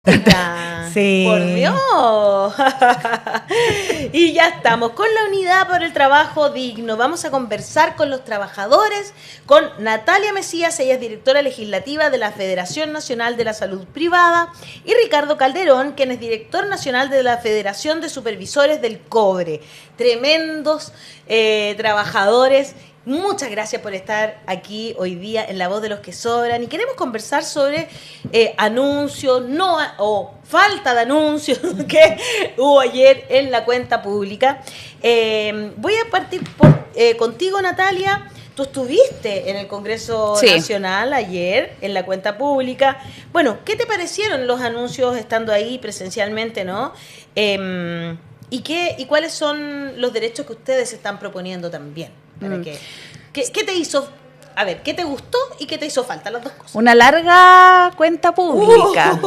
Sí. Por Dios. Y ya estamos con la Unidad por el Trabajo Digno. Vamos a conversar con los trabajadores, con Natalia Mesías, ella es directora legislativa de la Federación Nacional de la Salud Privada, y Ricardo Calderón, quien es director nacional de la Federación de Supervisores del Cobre. Tremendos trabajadores. Muchas gracias por estar aquí hoy día en La Voz de los que Sobran, y queremos conversar sobre anuncios o falta de anuncios que hubo ayer en la cuenta pública. Voy a partir contigo, Natalia. Tú estuviste en el Congreso Nacional ayer en la cuenta pública. Bueno, ¿qué te parecieron los anuncios estando ahí presencialmente, no? ¿Y cuáles son los derechos que ustedes están proponiendo también? ¿Qué te hizo? A ver, ¿qué te gustó y qué te hizo falta? Las dos cosas. Una larga cuenta pública.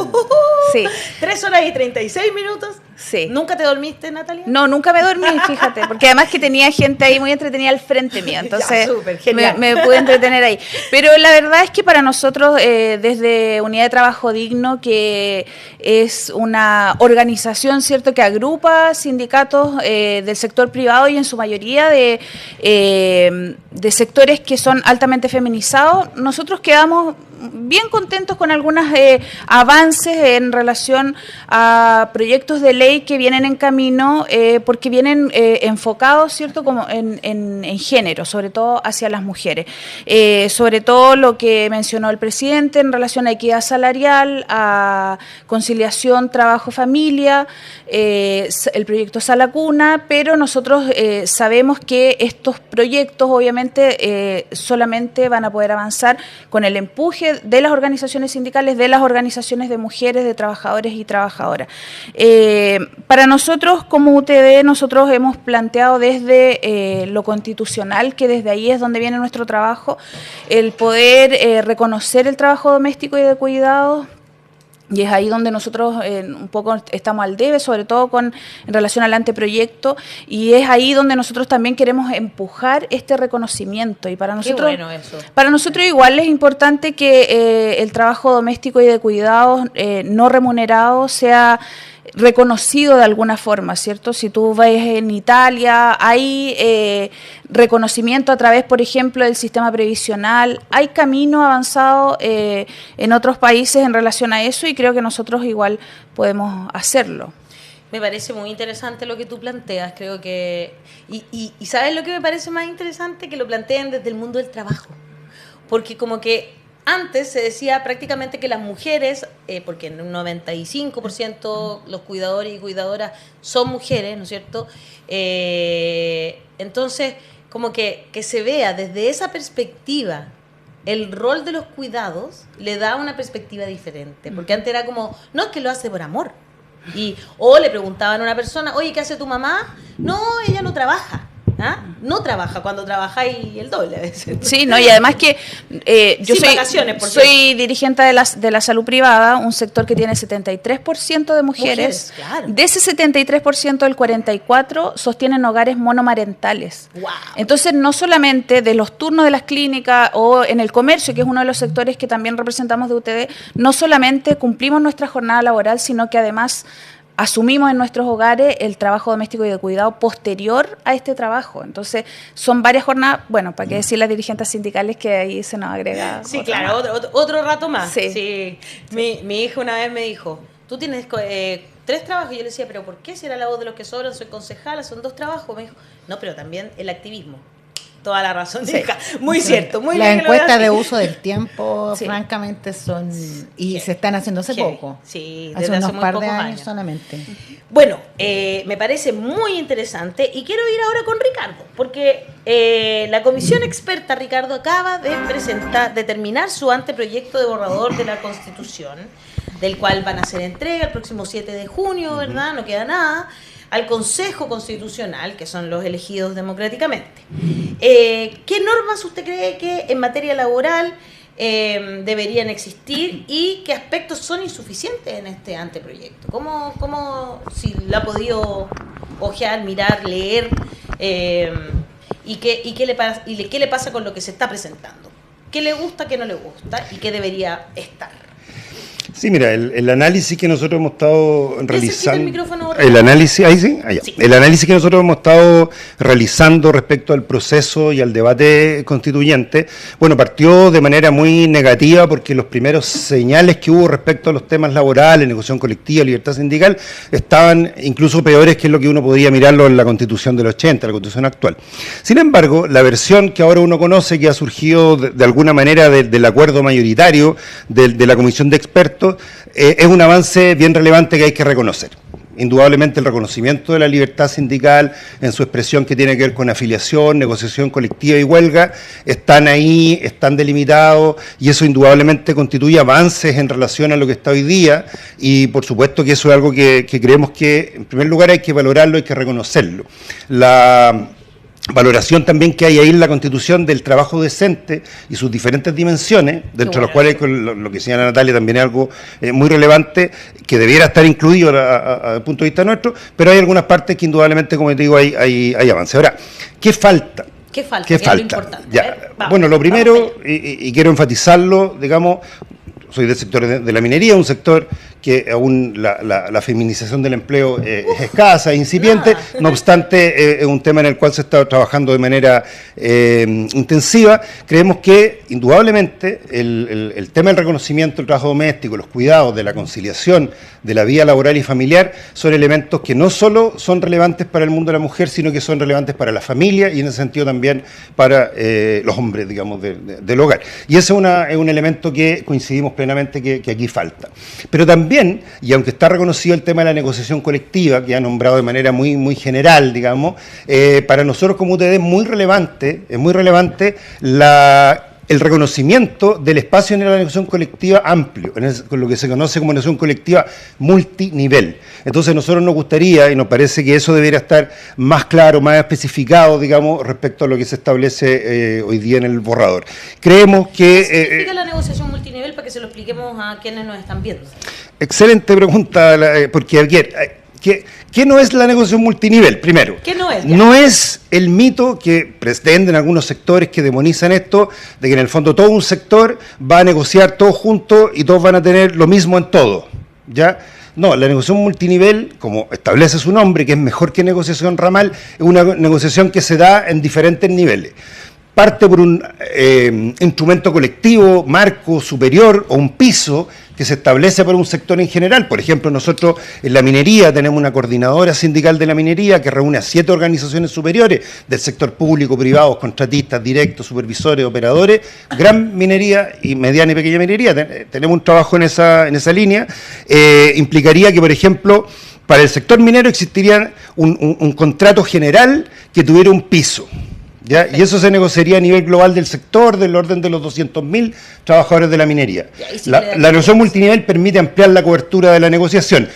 Sí. 3 horas y 36 minutos. Sí. ¿Nunca te dormiste, Natalia? No, nunca me dormí, fíjate, porque además que tenía gente ahí muy entretenida al frente mío, entonces ya, me pude entretener ahí. Pero la verdad es que para nosotros, desde Unidad de Trabajo Digno, que es una organización, ¿cierto?, que agrupa sindicatos del sector privado y en su mayoría de sectores que son altamente feminizados, nosotros quedamos bien contentos con algunos avances en relación a proyectos de ley que vienen en camino, porque vienen enfocados, ¿cierto?, como en género, sobre todo hacia las mujeres. Sobre todo lo que mencionó el presidente en relación a equidad salarial, a conciliación trabajo-familia, el proyecto Sala Cuna, pero nosotros sabemos que estos proyectos obviamente solamente van a poder avanzar con el empuje de las organizaciones sindicales, de las organizaciones de mujeres, de trabajadores y trabajadoras. Para nosotros, como UTD, nosotros hemos planteado desde lo constitucional, que desde ahí es donde viene nuestro trabajo, el poder reconocer el trabajo doméstico y de cuidados. Y es ahí donde nosotros un poco estamos al debe, sobre todo en relación al anteproyecto, y es ahí donde nosotros también queremos empujar este reconocimiento. Y para nosotros, qué bueno eso. Para nosotros igual es importante que el trabajo doméstico y de cuidados no remunerado sea reconocido de alguna forma, ¿cierto? Si tú ves en Italia, hay reconocimiento a través, por ejemplo, del sistema previsional, hay camino avanzado en otros países en relación a eso, y creo que nosotros igual podemos hacerlo. Me parece muy interesante lo que tú planteas, creo que... Y ¿sabes lo que me parece más interesante? Que lo planteen desde el mundo del trabajo, porque como que antes se decía prácticamente que las mujeres, porque en un 95% los cuidadores y cuidadoras son mujeres, ¿no es cierto? Entonces, como que se vea desde esa perspectiva el rol de los cuidados, le da una perspectiva diferente. Porque antes era como, no, es que lo hace por amor. O le preguntaban a una persona, oye, ¿qué hace tu mamá? No, ella no trabaja. ¿Ah? No trabaja, cuando trabajáis el doble a veces. Sí, no, y además que yo soy dirigente de la salud privada, un sector que tiene 73% de mujeres. Claro. De ese 73%, el 44% sostienen hogares monomarentales. Wow. Entonces, no solamente de los turnos de las clínicas o en el comercio, que es uno de los sectores que también representamos de UTD, no solamente cumplimos nuestra jornada laboral, sino que además asumimos en nuestros hogares el trabajo doméstico y de cuidado posterior a este trabajo. Entonces, son varias jornadas, bueno, para qué decir las dirigentes sindicales que ahí se nos agrega. Sí, claro, otro rato más. Sí. Mi hija una vez me dijo, tú tienes 3 trabajos, y yo le decía, ¿pero por qué? Si era La Voz de los que Sobran, soy concejala, son 2 trabajos. Me dijo, no, pero también el activismo. Toda la razón, sí. Muy cierto, muy bien. Las encuestas de así. Uso del tiempo, francamente, son... Y se están haciendo hace poco. Sí, hace unos par de años solamente. Bueno, me parece muy interesante, y quiero ir ahora con Ricardo, porque la comisión experta, Ricardo, acaba de terminar su anteproyecto de borrador de la Constitución, del cual van a hacer entrega el próximo 7 de junio, ¿verdad? No queda nada, al Consejo Constitucional, que son los elegidos democráticamente. ¿Qué normas usted cree que en materia laboral deberían existir, y qué aspectos son insuficientes en este anteproyecto? ¿Cómo si lo ha podido ojear, mirar, leer, y qué le pasa con lo que se está presentando? ¿Qué le gusta, qué no le gusta y qué debería estar? Sí, mira, el análisis que nosotros hemos estado realizando... el micrófono? El análisis, ahí sí, allá. Sí. El análisis que nosotros hemos estado realizando respecto al proceso y al debate constituyente, bueno, partió de manera muy negativa porque los primeros señales que hubo respecto a los temas laborales, negociación colectiva, libertad sindical, estaban incluso peores que lo que uno podía mirarlo en la Constitución del 80, la Constitución actual. Sin embargo, la versión que ahora uno conoce, que ha surgido de alguna manera del acuerdo mayoritario de la Comisión de Expertos, es un avance bien relevante que hay que reconocer. Indudablemente el reconocimiento de la libertad sindical en su expresión que tiene que ver con afiliación, negociación colectiva y huelga, están ahí, están delimitados y eso indudablemente constituye avances en relación a lo que está hoy día y por supuesto que eso es algo que creemos que en primer lugar hay que valorarlo, hay que reconocerlo. La valoración también que hay ahí en la Constitución del trabajo decente y sus diferentes dimensiones, dentro de los cuales lo que señala Natalia también es algo muy relevante, que debiera estar incluido desde el punto de vista nuestro, pero hay algunas partes que indudablemente, como te digo, hay avance. Ahora, ¿qué falta? ¿Qué falta? ¿Qué falta? Es lo importante. Ya. Bueno, lo primero, y quiero enfatizarlo, digamos, soy del sector de la minería, un sector que aún la feminización del empleo es escasa, incipiente, no obstante es un tema en el cual se está trabajando de manera intensiva. Creemos que indudablemente el tema del reconocimiento del trabajo doméstico, los cuidados, de la conciliación de la vida laboral y familiar son elementos que no solo son relevantes para el mundo de la mujer, sino que son relevantes para la familia y en ese sentido también para los hombres, digamos, del hogar. Y ese es un elemento que coincidimos plenamente que aquí falta. Pero también, y aunque está reconocido el tema de la negociación colectiva, que ha nombrado de manera muy general, digamos, para nosotros como UTD es muy relevante el reconocimiento del espacio en la negociación colectiva amplio, con lo que se conoce como negociación colectiva multinivel. Entonces nosotros nos gustaría, y nos parece que eso debería estar más claro, más especificado, digamos, respecto a lo que se establece hoy día en el borrador. Creemos que... ¿Qué significa la negociación multinivel para que se lo expliquemos a quienes nos están viendo? Excelente pregunta, porque ayer... ¿Qué no es la negociación multinivel? Primero, ¿qué no es? No es el mito que pretenden algunos sectores que demonizan esto, de que en el fondo todo un sector va a negociar todos juntos y todos van a tener lo mismo en todo, ¿ya? No, la negociación multinivel, como establece su nombre, que es mejor que negociación ramal, es una negociación que se da en diferentes niveles. Parte por un instrumento colectivo, marco superior o un piso que se establece para un sector en general. Por ejemplo, nosotros en la minería tenemos una coordinadora sindical de la minería que reúne a 7 organizaciones superiores del sector público, privados, contratistas, directos, supervisores, operadores, gran minería y mediana y pequeña minería. Tenemos un trabajo en esa línea. Implicaría que, por ejemplo, para el sector minero existiría un contrato general que tuviera un piso. ¿Ya? Y eso se negociaría a nivel global del sector, del orden de los 200.000 trabajadores de la minería. La negociación multinivel permite ampliar la cobertura de la negociación.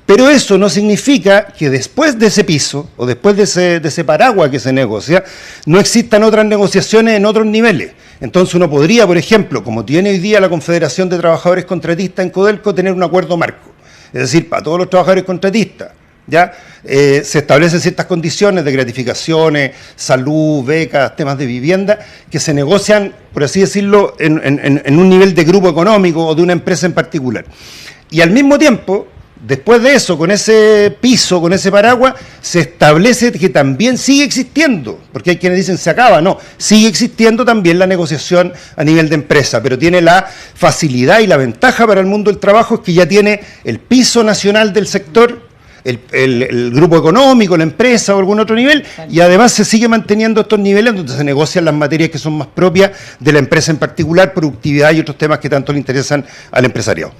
Pero eso no significa que después de ese piso, o después de ese paraguas que se negocia, no existan otras negociaciones en otros niveles. Entonces uno podría, por ejemplo, como tiene hoy día la Confederación de Trabajadores Contratistas en Codelco, tener un acuerdo marco. Es decir, para todos los trabajadores contratistas, ¿ya? Se establecen ciertas condiciones de gratificaciones, salud, becas, temas de vivienda, que se negocian, por así decirlo, en un nivel de grupo económico o de una empresa en particular. Y al mismo tiempo, después de eso, con ese piso, con ese paraguas, se establece que también sigue existiendo, porque hay quienes dicen se acaba, no, sigue existiendo también la negociación a nivel de empresa, pero tiene la facilidad y la ventaja para el mundo del trabajo, es que ya tiene el piso nacional del sector, el grupo económico, la empresa o algún otro nivel, y además se sigue manteniendo estos niveles donde se negocian las materias que son más propias de la empresa en particular, productividad y otros temas que tanto le interesan al empresariado.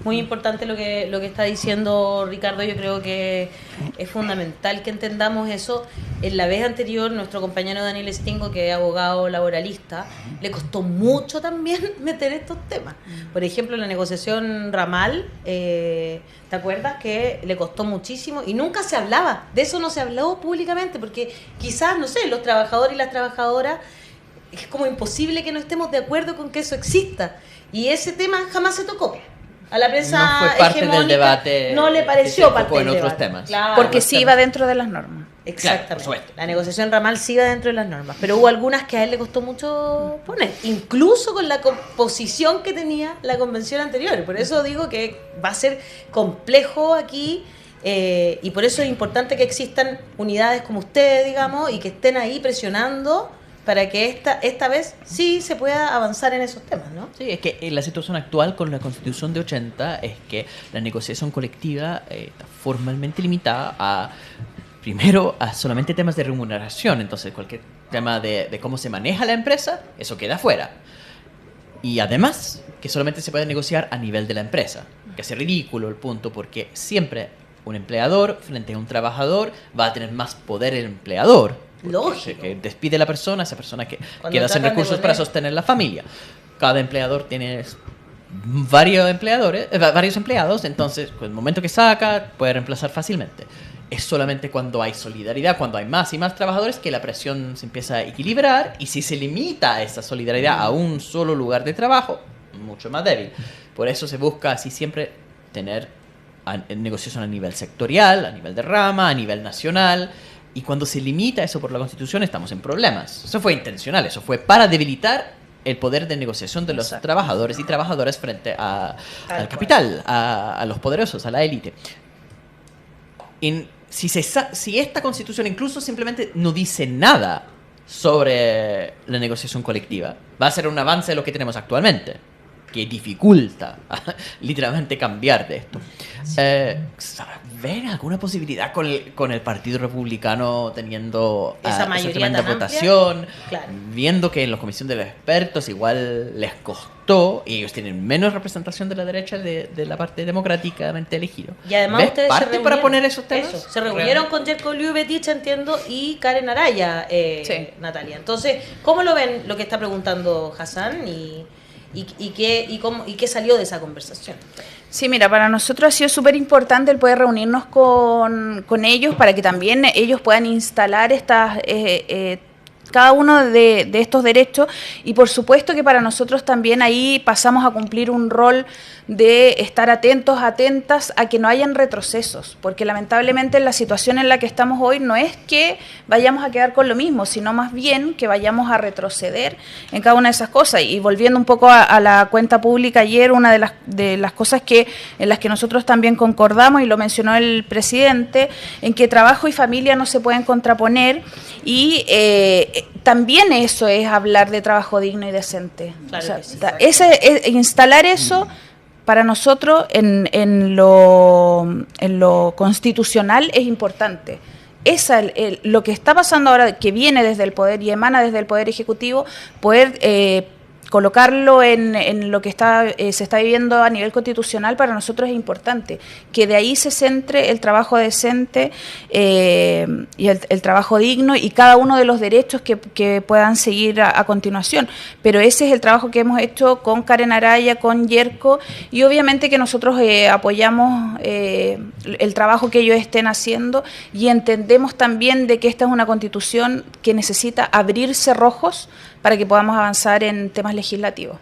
Muy importante lo que está diciendo Ricardo. Yo creo que es fundamental que entendamos eso. En la vez anterior, nuestro compañero Daniel Stingo, que es abogado laboralista, le costó mucho también meter estos temas. Por ejemplo, la negociación ramal, ¿te acuerdas? Que le costó muchísimo y nunca se hablaba. De eso no se habló públicamente, porque quizás, no sé, los trabajadores y las trabajadoras, es como imposible que no estemos de acuerdo con que eso exista. Y ese tema jamás se tocó. A la prensa no fue parte del debate, no le pareció parte en del otros debate. temas. Claro, porque sí iba dentro de las normas. Exactamente. Claro, por supuesto. La negociación ramal sí va dentro de las normas, pero hubo algunas que a él le costó mucho poner, incluso con la composición que tenía la convención anterior. Por eso digo que va a ser complejo aquí, y por eso es importante que existan unidades como ustedes, digamos, y que estén ahí presionando para que esta vez sí se pueda avanzar en esos temas, ¿no? Sí, es que la situación actual con la Constitución de 80 es que la negociación colectiva está formalmente limitada primero a solamente temas de remuneración. Entonces cualquier tema de cómo se maneja la empresa, eso queda fuera. Y además que solamente se puede negociar a nivel de la empresa, que es ridículo el punto, porque siempre un empleador frente a un trabajador va a tener más poder el empleador. Lógico. Que despide a la persona, esa persona que Cuando queda sin tratan de recursos poner- para sostener la familia. Cada empleador tiene varios empleados, entonces el momento que saca puede reemplazar fácilmente. Es solamente cuando hay solidaridad, cuando hay más y más trabajadores, que la presión se empieza a equilibrar, y si se limita esa solidaridad a un solo lugar de trabajo, mucho más débil. Por eso se busca así siempre tener negociación a nivel sectorial, a nivel de rama, a nivel nacional. Y cuando se limita eso por la Constitución, estamos en problemas. Eso fue intencional, eso fue para debilitar el poder de negociación de los Exacto. trabajadores y trabajadoras frente al capital, a los poderosos, a la élite. Si esta Constitución incluso simplemente no dice nada sobre la negociación colectiva, va a ser un avance de lo que tenemos actualmente, que dificulta literalmente cambiar de esto. ¿Ven alguna posibilidad con el Partido Republicano teniendo Esa mayoría tremenda tan amplia? votación? Claro. Viendo que en la comisión de los expertos igual les costó, y ellos tienen menos representación de la derecha de la parte democráticamente elegido. Y además ¿Ves ustedes parte se reunieron, para poner esos temas? Eso, se reunieron con Yerko Liu, Betich, entiendo, y Karen Araya, Sí. Natalia. Entonces, ¿cómo lo ven lo que está preguntando Hassan y qué salió de esa conversación? Sí, mira, para nosotros ha sido súper importante el poder reunirnos con ellos para que también ellos puedan instalar cada uno de estos derechos, y por supuesto que para nosotros también ahí pasamos a cumplir un rol de estar atentas a que no hayan retrocesos, porque lamentablemente en la situación en la que estamos hoy no es que vayamos a quedar con lo mismo, sino más bien que vayamos a retroceder en cada una de esas cosas. Y volviendo un poco a la cuenta pública ayer, una de las cosas en las que nosotros también concordamos, y lo mencionó el presidente, en que trabajo y familia no se pueden contraponer, y también eso es hablar de trabajo digno y decente. Claro O sea, que sí. instalar eso para nosotros en lo constitucional es importante. Lo que está pasando ahora, que viene desde el Poder y emana desde el Poder Ejecutivo, poder colocarlo en lo que se está viviendo a nivel constitucional, para nosotros es importante, que de ahí se centre el trabajo decente y el trabajo digno, y cada uno de los derechos que puedan seguir a continuación. Pero ese es el trabajo que hemos hecho con Karen Araya, con Yerko, y obviamente que nosotros apoyamos el trabajo que ellos estén haciendo, y entendemos también de que esta es una constitución que necesita abrir cerrojos para que podamos avanzar en temas legislativos.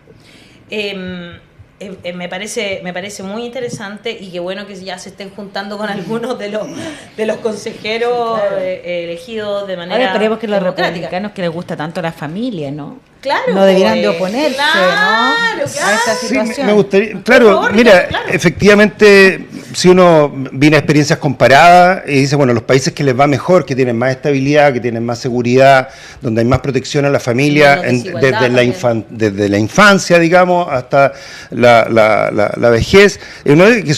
Me parece muy interesante, y qué bueno que ya se estén juntando con algunos de los consejeros elegidos de manera Ahora esperemos que los democrática. republicanos, que les gusta tanto la familia, ¿no? Claro, No debieran de oponerse, claro, ¿no? claro. A esta Sí, situación. me gustaría, Por claro, favor, mira, claro. efectivamente, si uno viene a experiencias comparadas y dice, bueno, los países que les va mejor, que tienen más estabilidad, que tienen más seguridad, donde hay más protección a la familia, Menos desigualdad desde la infancia, digamos, hasta la vejez, que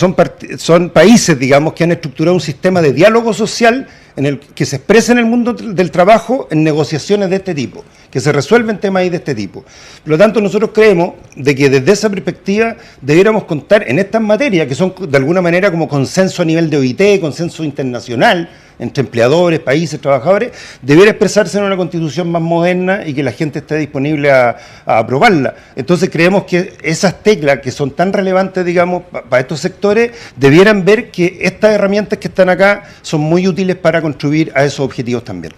son países, digamos, que han estructurado un sistema de diálogo social en el que se expresa en el mundo del trabajo en negociaciones de este tipo, que se resuelven temas ahí de este tipo. Por lo tanto, nosotros creemos de que desde esa perspectiva debiéramos contar en estas materias, que son de alguna manera como consenso a nivel de OIT, consenso internacional entre empleadores, países, trabajadores, debiera expresarse en una constitución más moderna y que la gente esté disponible a aprobarla. Entonces creemos que esas teclas que son tan relevantes, digamos, para estos sectores, debieran ver que estas herramientas que están acá son muy útiles para contribuir a esos objetivos también.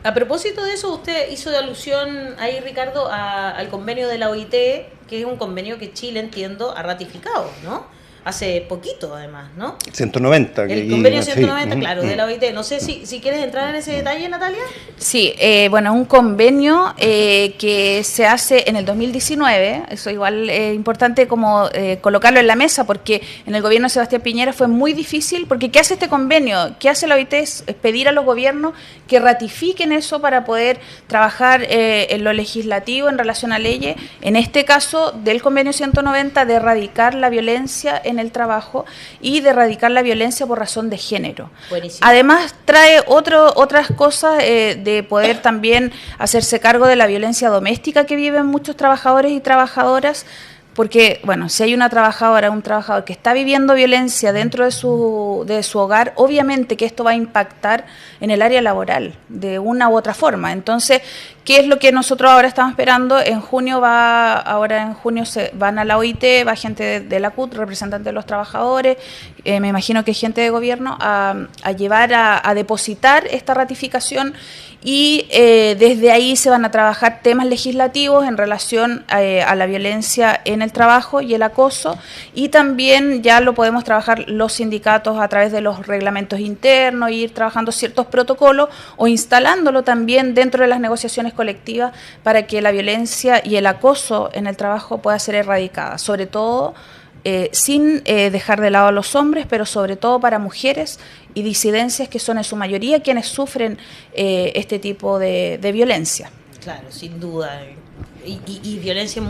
A propósito de eso, usted hizo de alusión ahí, Ricardo, al convenio de la OIT, que es un convenio que Chile, entiendo, ha ratificado, ¿no? hace poquito además, ¿no? 190. El convenio 190, claro, de la OIT. No sé si quieres entrar en ese detalle, Natalia. Sí, bueno, un convenio que se hace en el 2019, eso igual es importante como colocarlo en la mesa, porque en el gobierno de Sebastián Piñera fue muy difícil, porque ¿qué hace este convenio? ¿Qué hace la OIT? Es pedir a los gobiernos que ratifiquen eso para poder trabajar en lo legislativo en relación a leyes, en este caso del convenio 190, de erradicar la violencia en el trabajo y de erradicar la violencia por razón de género. Buenísimo. Además trae otras cosas de poder también hacerse cargo de la violencia doméstica que viven muchos trabajadores y trabajadoras, porque, bueno, si hay una trabajadora, un trabajador que está viviendo violencia dentro de su hogar, obviamente que esto va a impactar en el área laboral de una u otra forma. Entonces, ¿qué es lo que nosotros ahora estamos esperando? En junio se van a la OIT, va gente de la CUT, representantes de los trabajadores, me imagino que gente de gobierno, a llevar a depositar esta ratificación, y desde ahí se van a trabajar temas legislativos en relación a la violencia en el trabajo y el acoso, y también ya lo podemos trabajar los sindicatos a través de los reglamentos internos, ir trabajando ciertos protocolos o instalándolo también dentro de las negociaciones colectivas para que la violencia y el acoso en el trabajo pueda ser erradicada, sobre todo sin dejar de lado a los hombres, pero sobre todo para mujeres y disidencias, que son en su mayoría quienes sufren este tipo de violencia. Claro, sin duda. Y violencia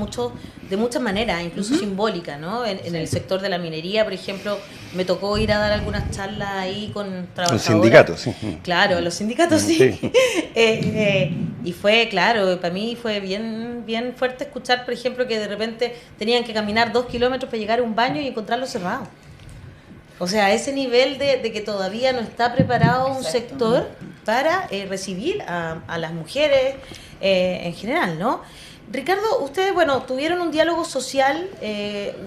de muchas maneras, incluso simbólica, ¿no? En el sector de la minería, por ejemplo, me tocó ir a dar algunas charlas ahí con trabajadoras. Los sindicatos, sí. Claro, los sindicatos sí. Y fue, claro, para mí fue bien fuerte escuchar, por ejemplo, que de repente tenían que caminar 2 kilómetros para llegar a un baño y encontrarlo cerrado. O sea, ese nivel de que todavía no está preparado un sector para recibir a las mujeres en general, ¿no? Ricardo, ustedes, bueno, tuvieron un diálogo social,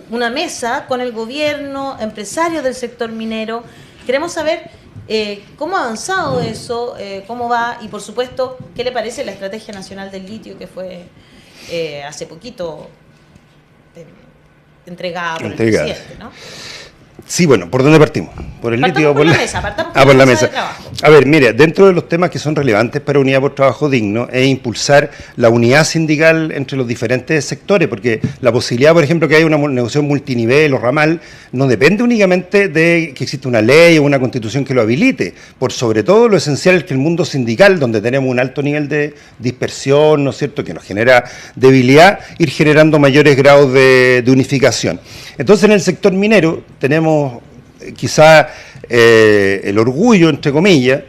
una mesa con el gobierno, empresarios del sector minero. Queremos saber cómo ha avanzado eso, cómo va, y por supuesto, qué le parece la Estrategia Nacional del Litio, que fue hace poquito entregada por el presidente, ¿no? Sí, bueno, ¿por dónde partimos? ¿Por el litio o por la mesa? Partamos por la mesa. De trabajo. A ver, mire, dentro de los temas que son relevantes para Unidad por Trabajo Digno es impulsar la unidad sindical entre los diferentes sectores, porque la posibilidad, por ejemplo, que haya una negociación multinivel o ramal no depende únicamente de que exista una ley o una constitución que lo habilite. Por sobre todo, lo esencial es que el mundo sindical, donde tenemos un alto nivel de dispersión, ¿no es cierto?, que nos genera debilidad, ir generando mayores grados de unificación. Entonces, en el sector minero tenemos quizá el orgullo, entre comillas,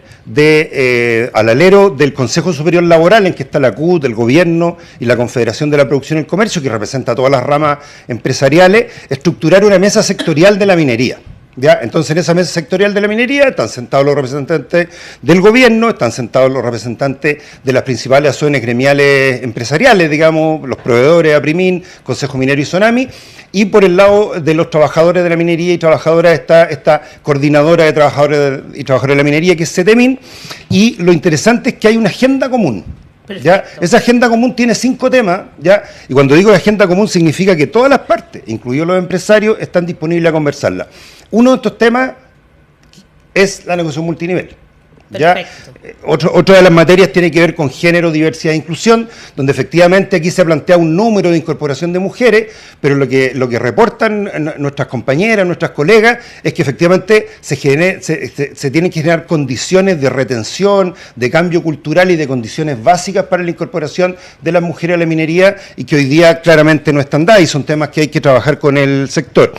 al alero del Consejo Superior Laboral, en que está la CUT, el Gobierno y la Confederación de la Producción y el Comercio, que representa a todas las ramas empresariales, estructurar una mesa sectorial de la minería. ¿Ya? Entonces, en esa mesa sectorial de la minería están sentados los representantes del gobierno, están sentados los representantes de las principales asociaciones gremiales empresariales, digamos, los proveedores, APRIMIN, Consejo Minero y Sonami, y por el lado de los trabajadores de la minería y trabajadoras está esta coordinadora de trabajadores y trabajadoras de la minería, que es CETEMIN, y lo interesante es que hay una agenda común. ¿Ya? Esa agenda común tiene 5 temas, ¿ya? Y cuando digo agenda común significa que todas las partes, incluidos los empresarios, están disponibles a conversarla. Uno de estos temas es la negociación multinivel. ¿Ya? Otra de las materias tiene que ver con género, diversidad e inclusión, donde efectivamente aquí se plantea un número de incorporación de mujeres, pero lo que reportan nuestras compañeras, nuestras colegas, es que efectivamente se tienen que generar condiciones de retención, de cambio cultural y de condiciones básicas para la incorporación de las mujeres a la minería, y que hoy día claramente no están dadas, y son temas que hay que trabajar con el sector.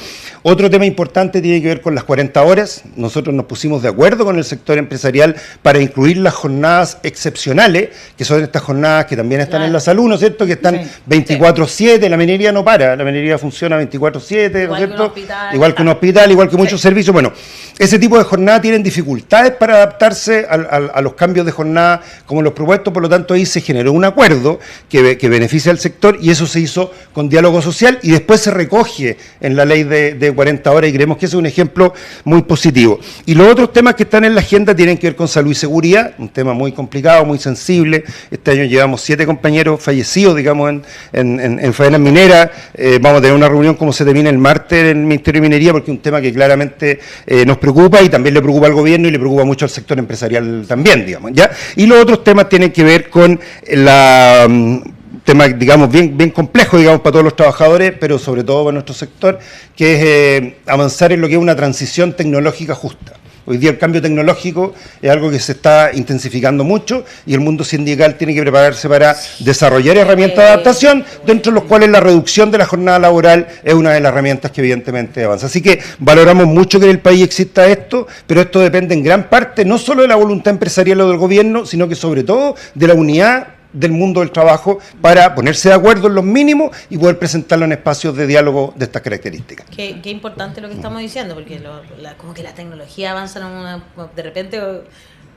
Otro tema importante tiene que ver con las 40 horas. Nosotros nos pusimos de acuerdo con el sector empresarial para incluir las jornadas excepcionales, que son estas jornadas que también están en la salud, ¿no es cierto?, que están 24/7, la minería no para, la minería funciona 24/7, ¿no es cierto?, igual que un hospital, igual que muchos servicios. Bueno, ese tipo de jornadas tienen dificultades para adaptarse a los cambios de jornada como los propuestos, por lo tanto ahí se generó un acuerdo que beneficia al sector, y eso se hizo con diálogo social, y después se recoge en la ley de de 40 horas y creemos que ese es un ejemplo muy positivo. Y los otros temas que están en la agenda tienen que ver con salud y seguridad, un tema muy complicado, muy sensible. Este año llevamos 7 compañeros fallecidos, digamos, en faenas mineras. Vamos a tener una reunión como se termina el martes en el Ministerio de Minería, porque es un tema que claramente nos preocupa y también le preocupa al gobierno y le preocupa mucho al sector empresarial también, digamos, ¿ya? Y los otros temas tienen que ver con tema, digamos, bien complejo, digamos, para todos los trabajadores, pero sobre todo para nuestro sector, que es avanzar en lo que es una transición tecnológica justa. Hoy día el cambio tecnológico es algo que se está intensificando mucho y el mundo sindical tiene que prepararse para desarrollar herramientas de adaptación, dentro de los cuales la reducción de la jornada laboral es una de las herramientas que evidentemente avanza. Así que valoramos mucho que en el país exista esto, pero esto depende en gran parte no solo de la voluntad empresarial o del gobierno, sino que sobre todo de la unidad del mundo del trabajo para ponerse de acuerdo en los mínimos y poder presentarlo en espacios de diálogo de estas características. Qué importante lo que estamos diciendo, porque como que la tecnología avanza de repente...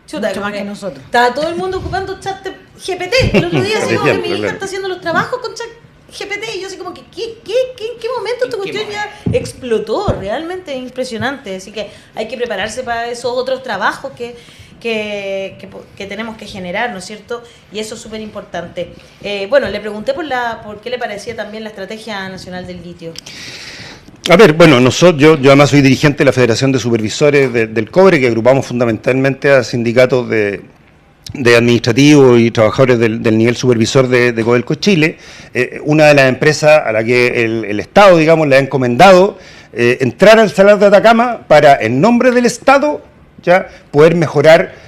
Chuta, mucho más que nosotros. Está todo el mundo ocupando chat GPT. El otro día así como que mi hija está haciendo los trabajos con chat GPT y yo así como que ¿en qué momento esta cuestión ya explotó? Realmente impresionante. Así que hay que prepararse para esos otros trabajos que tenemos que generar, ¿no es cierto? Y eso es súper importante. Bueno, le pregunté por qué le parecía también la Estrategia Nacional del Litio. A ver, bueno, yo además soy dirigente de la Federación de Supervisores del Cobre, que agrupamos fundamentalmente a sindicatos de administrativos y trabajadores del nivel supervisor de Codelco Chile. Una de las empresas a la que el Estado, digamos, le ha encomendado entrar al Salar de Atacama para, en nombre del Estado, ya poder mejorar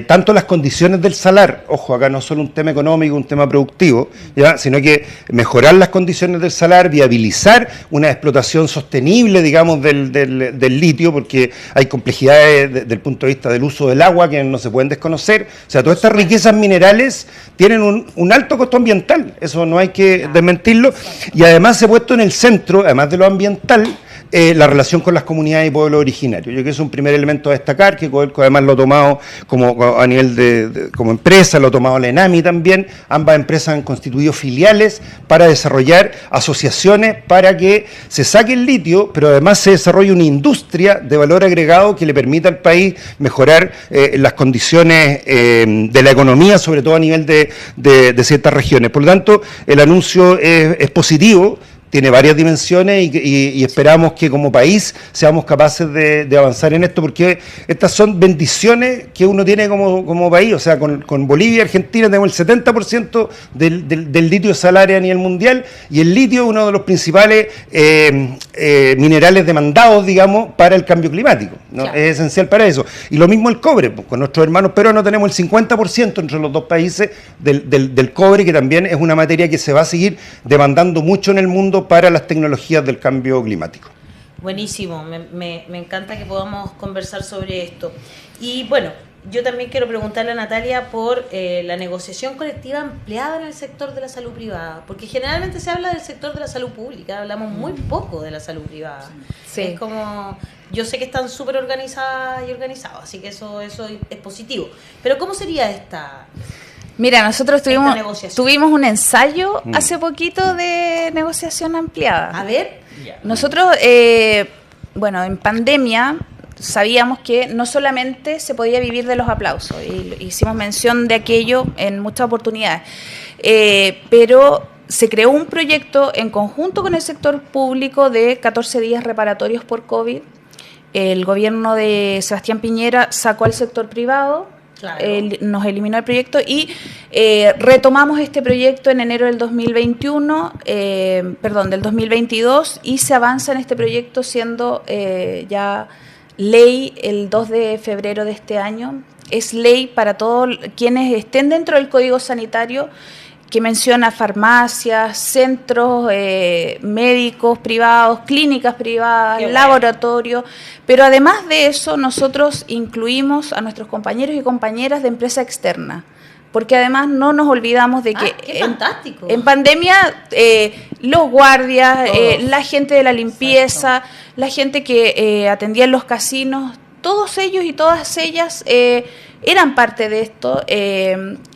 tanto las condiciones del salar, ojo, acá no es solo un tema económico, un tema productivo, ya, sino que mejorar las condiciones del salar, viabilizar una explotación sostenible, digamos, del litio, porque hay complejidades desde el punto de vista del uso del agua que no se pueden desconocer. O sea, todas estas riquezas minerales tienen un alto costo ambiental, eso no hay que desmentirlo, y además se ha puesto en el centro, además de lo ambiental, la relación con las comunidades y pueblos originarios. Yo creo que es un primer elemento a destacar, que Codelco además lo ha tomado como a nivel como empresa, lo ha tomado la ENAMI también. Ambas empresas han constituido filiales para desarrollar asociaciones para que se saque el litio, pero además se desarrolle una industria de valor agregado que le permita al país mejorar las condiciones de la economía, sobre todo a nivel de ciertas regiones. Por lo tanto, el anuncio es positivo. Tiene varias dimensiones y esperamos que como país seamos capaces de avanzar en esto, porque estas son bendiciones que uno tiene como país. O sea, con Bolivia y Argentina tenemos el 70% del litio salario a nivel mundial, y el litio es uno de los principales minerales demandados, digamos, para el cambio climático, ¿no? Claro. Es esencial para eso. Y lo mismo el cobre, pues, con nuestros hermanos peruanos tenemos el 50% entre los dos países del cobre, que también es una materia que se va a seguir demandando mucho en el mundo para las tecnologías del cambio climático. Buenísimo, me encanta que podamos conversar sobre esto. Y bueno, yo también quiero preguntarle a Natalia por la negociación colectiva ampliada en el sector de la salud privada, porque generalmente se habla del sector de la salud pública, hablamos muy poco de la salud privada. Sí. Es como, yo sé que están súper organizadas y organizados, así que eso es positivo. Pero ¿cómo sería esta? Mira, nosotros tuvimos un ensayo hace poquito de negociación ampliada. A ver. Nosotros, bueno, en pandemia sabíamos que no solamente se podía vivir de los aplausos, y hicimos mención de aquello en muchas oportunidades, pero se creó un proyecto en conjunto con el sector público de 14 días reparatorios por COVID. El gobierno de Sebastián Piñera sacó al sector privado. Claro. Nos eliminó el proyecto y retomamos este proyecto en enero del 2021, del 2022, y se avanza en este proyecto siendo ya ley el 2 de febrero de este año. Es ley para todos quienes estén dentro del Código Sanitario, que menciona farmacias, centros médicos privados, clínicas privadas, laboratorios, pero además de eso nosotros incluimos a nuestros compañeros y compañeras de empresa externa, porque además no nos olvidamos de que en pandemia los guardias, la gente de la limpieza, la gente que atendía en los casinos, todos ellos y todas ellas eran parte de esto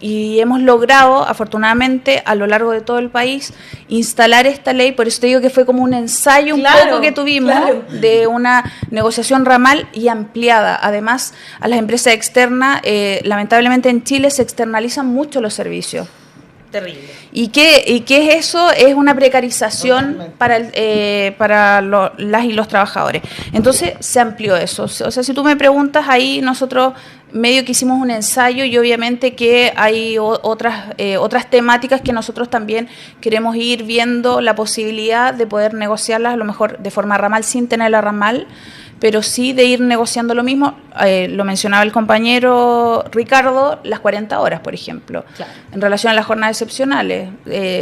y hemos logrado, afortunadamente, a lo largo de todo el país, instalar esta ley. Por eso te digo que fue como un ensayo poco que tuvimos de una negociación ramal y ampliada. Además, a las empresas externas, lamentablemente en Chile se externalizan mucho los servicios. Terrible. ¿Y qué es eso? Es una precarización para las y los trabajadores. Entonces se amplió eso. O sea, si tú me preguntas, ahí nosotros medio que hicimos un ensayo y obviamente que hay otras temáticas que nosotros también queremos ir viendo la posibilidad de poder negociarlas, a lo mejor de forma ramal sin tener la ramal, pero sí de ir negociando lo mismo. Lo mencionaba el compañero Ricardo, las 40 horas, por ejemplo. Claro. En relación a las jornadas excepcionales,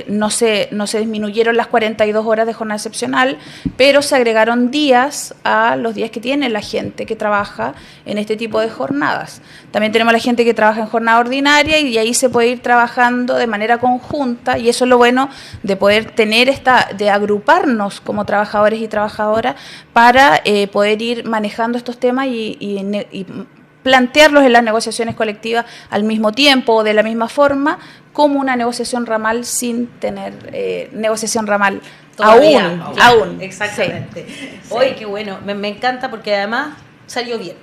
no se disminuyeron las 42 horas de jornada excepcional, pero se agregaron días a los días que tiene la gente que trabaja en este tipo de jornadas. También tenemos la gente que trabaja en jornada ordinaria y ahí se puede ir trabajando de manera conjunta, y eso es lo bueno de poder tener de agruparnos como trabajadores y trabajadoras para poder ir manejando estos temas y plantearlos en las negociaciones colectivas al mismo tiempo o de la misma forma, como una negociación ramal sin tener negociación ramal. Todavía, aún. Exactamente. Sí. Oye, qué bueno, me encanta porque además salió bien.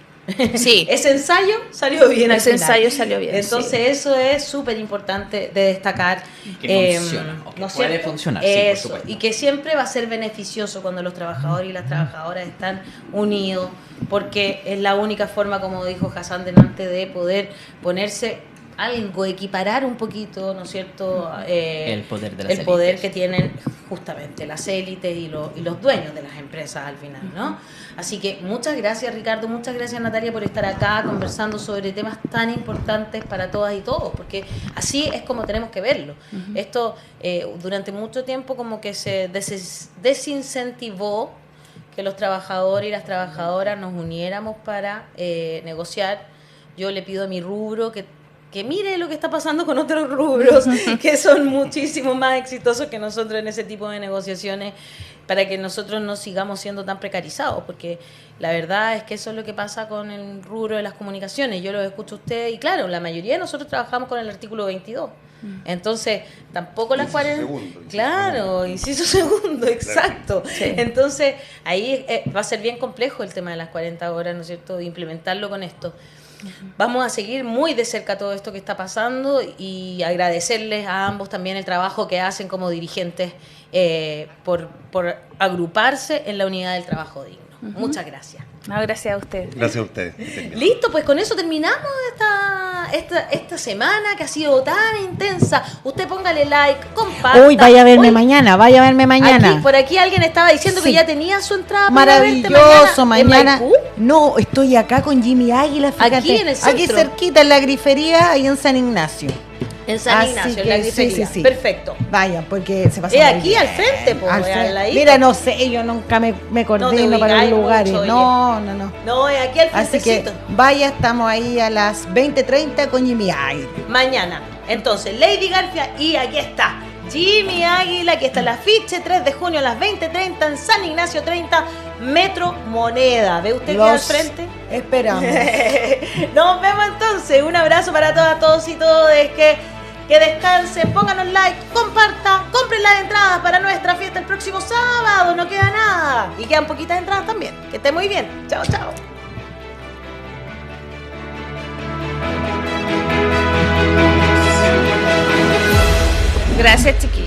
Sí. Ese ensayo salió bien. Ese ensayo salió bien. Entonces eso es súper importante de destacar. Que funciona, o que puede funcionar, sí, por supuesto. Y que siempre va a ser beneficioso cuando los trabajadores y las trabajadoras están unidos, porque es la única forma, como dijo Hassan delante, de poder ponerse algo, equiparar un poquito, ¿no es cierto? El poder de las el poder élites. que tienen justamente las élites y los dueños de las empresas al final, ¿no? Así que muchas gracias, Ricardo, muchas gracias, Natalia, por estar acá conversando sobre temas tan importantes para todas y todos, porque así es como tenemos que verlo. Esto durante mucho tiempo como que se desincentivó que los trabajadores y las trabajadoras nos uniéramos para negociar. Yo le pido a mi rubro que mire lo que está pasando con otros rubros que son muchísimo más exitosos que nosotros en ese tipo de negociaciones, para que nosotros no sigamos siendo tan precarizados, porque la verdad es que eso es lo que pasa con el rubro de las comunicaciones. Yo lo escucho a ustedes y claro, la mayoría de nosotros trabajamos con el artículo 22. Entonces, tampoco las 40... Claro, inciso segundo, exacto. Sí. Entonces, ahí va a ser bien complejo el tema de las 40 horas, ¿no es cierto?, de implementarlo con esto. Vamos a seguir muy de cerca todo esto que está pasando y agradecerles a ambos también el trabajo que hacen como dirigentes por agruparse en la unidad del trabajo digno. Muchas gracias. No, gracias a ustedes. Gracias a ustedes. Listo, pues con eso terminamos esta semana que ha sido tan intensa. Usted póngale like, comparta. Uy, vaya a verme mañana. Aquí, por aquí alguien estaba diciendo que ya tenía su entrada para verte maravilloso, mañana. ¿En Maipú? No, estoy acá con Jimmy Águila, fíjate. Aquí en el centro. Aquí cerquita, en la grifería, ahí en San Ignacio. En San Ignacio, en la grifería. Sí. Perfecto. Vayan, porque se pasa. Aquí al frente, pues. Mira, no sé, yo nunca me coordino para los lugares. Mucho, no. No, es aquí al frente. Así que vaya, estamos ahí a las 20:30 con Jimmy Águila. Mañana. Entonces, Lady Garfia, y aquí está Jimmy Águila, aquí está el afiche, 3 de junio a las 20:30 en San Ignacio 30, Metro Moneda. ¿Ve usted que al frente? Esperamos. Nos vemos entonces. Un abrazo para todas, todos y todas. Que descansen, pónganos like, compartan, compren las entradas para nuestra fiesta el próximo sábado. No queda nada. Y quedan poquitas entradas también. Que esté muy bien. Chao, chao. Gracias, chiquillos.